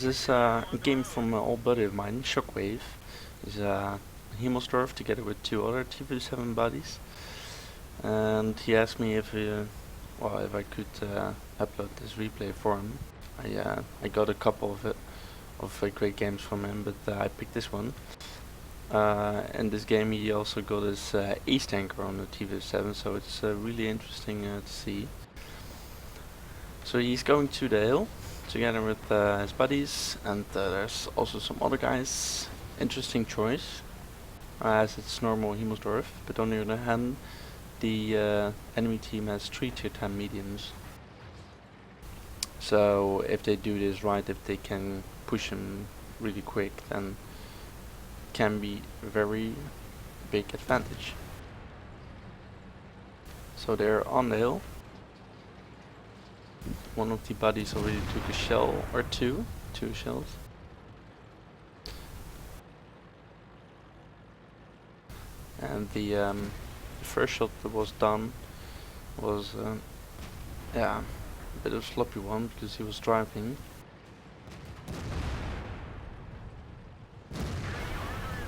This is a game from an old buddy of mine, Shockwave. He's Himmelsdorf together with two other T57 buddies, and he asked me if I could upload this replay for him. I got a couple of great games from him, but I picked this one. In this game, he also got his ace tanker on the T57, so it's really interesting to see. So he's going to the hill together with his buddies, and there's also some other guys. Interesting choice, as it's normal Himmelsdorf, but on the other hand, the enemy team has 3 tier 10 mediums. So if they do this right, if they can push him really quick, then can be a very big advantage. So they're on the hill. One of the buddies already took a shell or two shells. And the first shot that was done was a bit of a sloppy one because he was driving.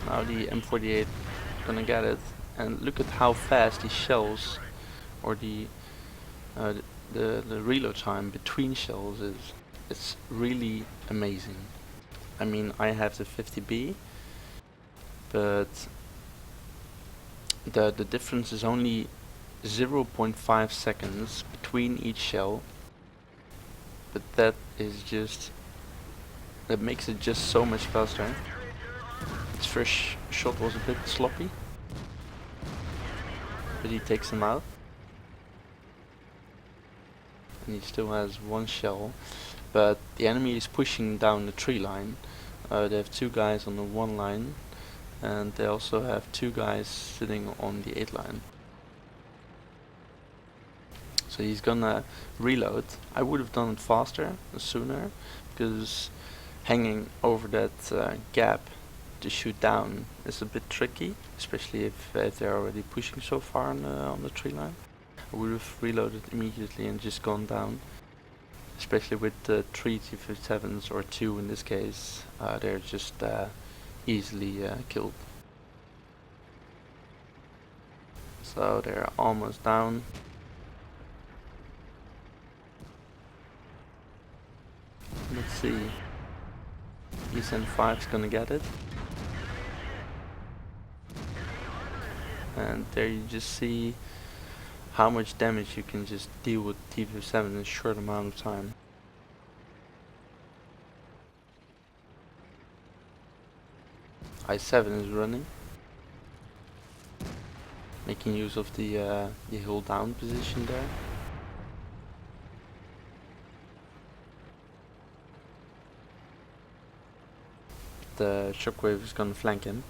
Now the M48 gonna get it, and look at how fast the shells or the reload time between shells is. It's really amazing. I mean, I have the 50B, but the difference is only 0.5 seconds between each shell, but that makes it just so much faster. His first shot was a bit sloppy, but he takes him out. And he still has one shell, but the enemy is pushing down the 3 line. They have 2 guys on the 1 line, and they also have 2 guys sitting on the 8 line. So he's gonna reload. I would have done it faster, sooner, because hanging over that gap to shoot down is a bit tricky, especially if they're already pushing so far on the 3 line. I would have reloaded immediately and just gone down, especially with 3 T57s or 2 in this case. They're just easily killed. So they're almost down. Let's see. ESN5 is gonna get it. And there you just see how much damage you can just deal with T57 in a short amount of time. I7 is running, making use of the hill down position there. The Shockwave is gonna flank him.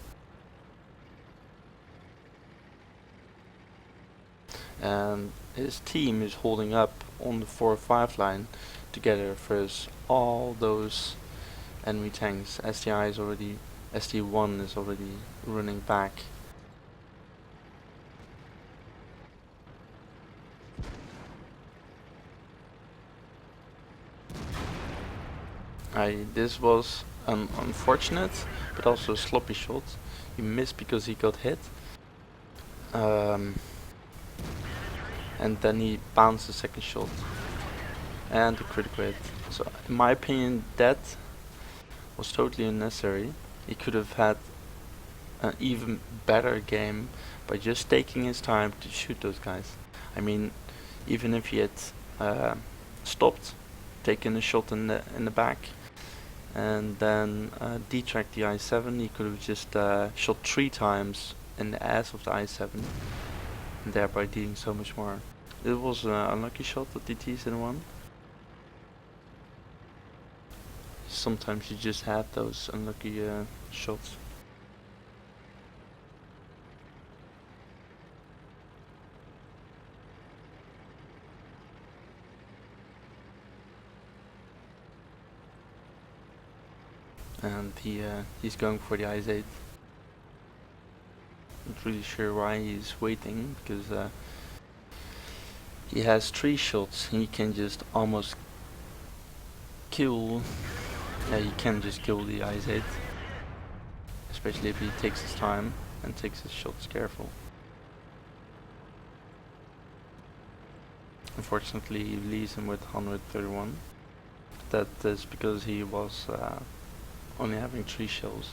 And his team is holding up on the 4-5 line together versus all those enemy tanks. ST1 is already running back. This was unfortunate, but also a sloppy shot. He missed because he got hit. And then he bounced the second shot and the critical hit. So in my opinion, that was totally unnecessary. He could have had an even better game by just taking his time to shoot those guys. I mean, even if he had stopped, taken a shot in the back, and then detracked the I7, he could have just shot 3 times in the ass of the I7, and thereby dealing so much more. It was an unlucky shot that the T7 Sometimes you just have those unlucky shots. And he's going for the I8. Not really sure why he's waiting, because he has 3 shots. He can just almost kill yeah, you can just kill the Ice 8, especially if he takes his time and takes his shots careful. Unfortunately, he leaves him with 131. That is because he was only having 3 shells.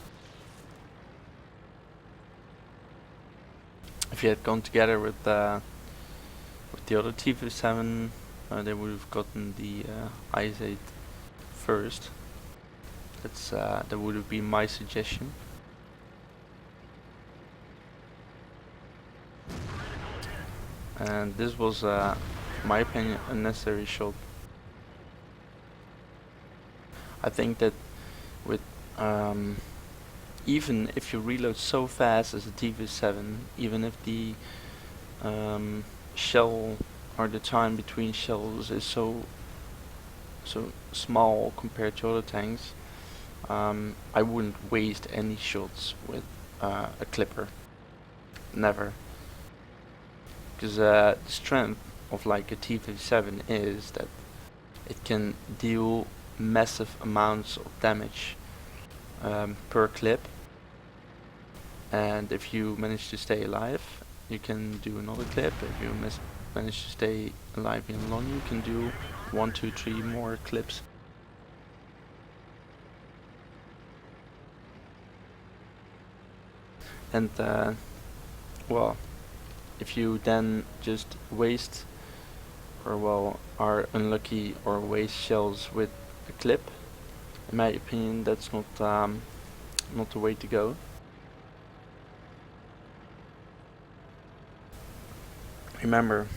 If he had gone together with the other T57, they would have gotten the Ice 8 first. That would have been my suggestion. And this was, my opinion, a necessary shot. I think that with even if you reload so fast as a T57, even if the shell or the time between shells is so small compared to other tanks, I wouldn't waste any shots with a clipper. Never. Because the strength of like a T57 is that it can deal massive amounts of damage per clip, and if you manage to stay alive, you can do another clip. If you manage to stay alive even longer, you can do 1, 2, 3 more clips. And well, if you then just waste, or well, are unlucky or waste shells with a clip, in my opinion, that's not the way to go. Remember,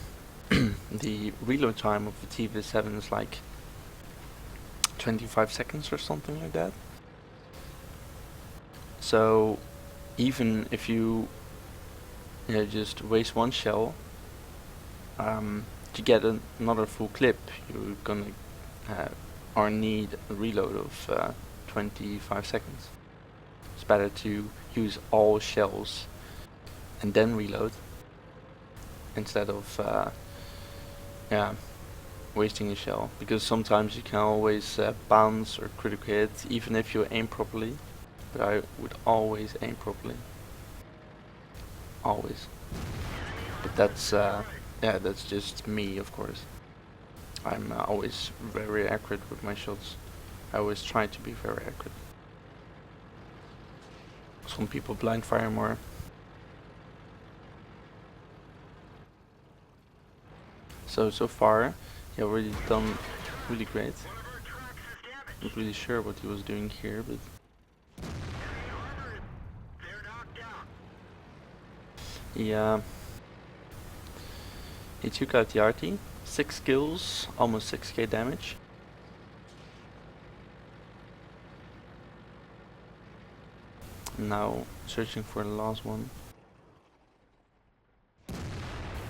the reload time of the T57 is like 25 seconds or something like that. So even if you just waste 1 shell to get another full clip, you're gonna or need a reload of 25 seconds. It's better to use all shells and then reload instead of wasting a shell, because sometimes you can always bounce or critical hit even if you aim properly, but I would always aim properly. Always. But that's just me, of course. I'm always very accurate with my shots. I always try to be very accurate. Some people blind fire more. So far, he already done really great. Not really sure what he was doing here, but he took out the RT, 6 kills, almost 6k damage. Now searching for the last one.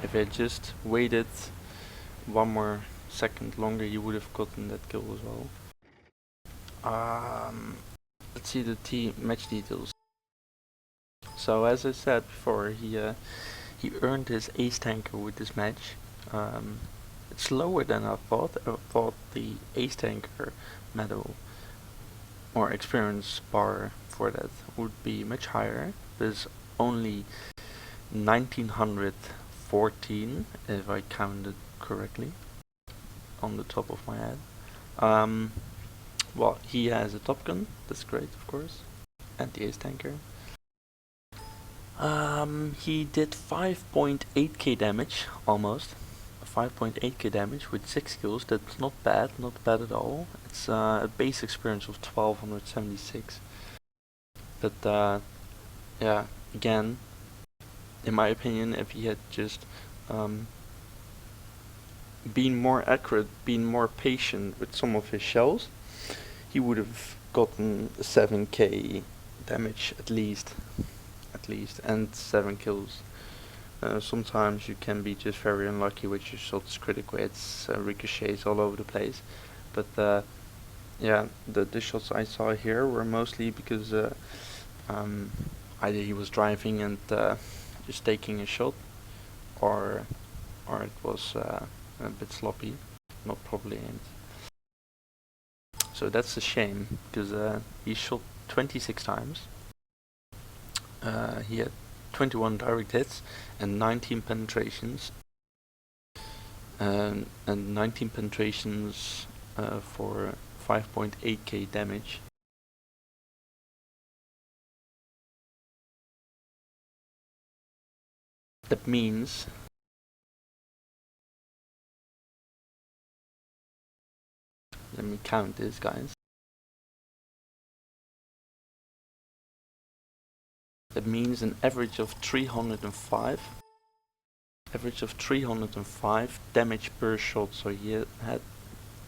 If I just waited 1 more second longer, you would have gotten that kill as well. Let's see the match details. So as I said before, he earned his ace tanker with this match. It's lower than I thought. I thought the ace tanker medal or experience bar for that would be much higher. There's only 1914, if I counted correctly, on the top of my head. Well, he has a top gun, that's great, of course, and the ace tanker. He did 5.8k damage, almost. 5.8k damage with 6 kills. That's not bad at all. It's a base experience of 1276. But yeah, again, in my opinion, if he had just been more accurate, been more patient with some of his shells, he would have gotten 7k damage at least, and 7 kills. Sometimes you can be just very unlucky with your shots, critical hits, ricochets all over the place. But yeah, the shots I saw here were mostly because either he was driving and just taking a shot, or it was a bit sloppy, not properly aimed. So that's a shame, because he shot 26 times. He had 21 direct hits and 19 penetrations. And 19 penetrations for 5.8k damage. That means let me count this, guys. That means an average of 305. Average of 305 damage per shot. So he had a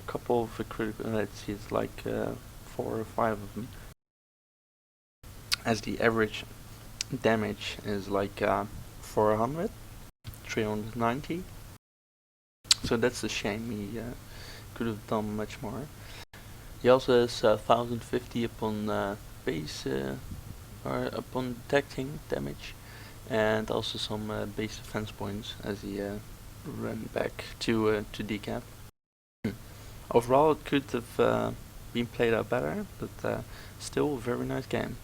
couple of critical. Let's see, it's like 4 or 5 of them. As the average damage is like 400, 390. So that's a shame. He could have done much more. He also has 1050 upon base or upon detecting damage, and also some base defense points as he ran back to decap. Overall, it could have been played out better, but still a very nice game.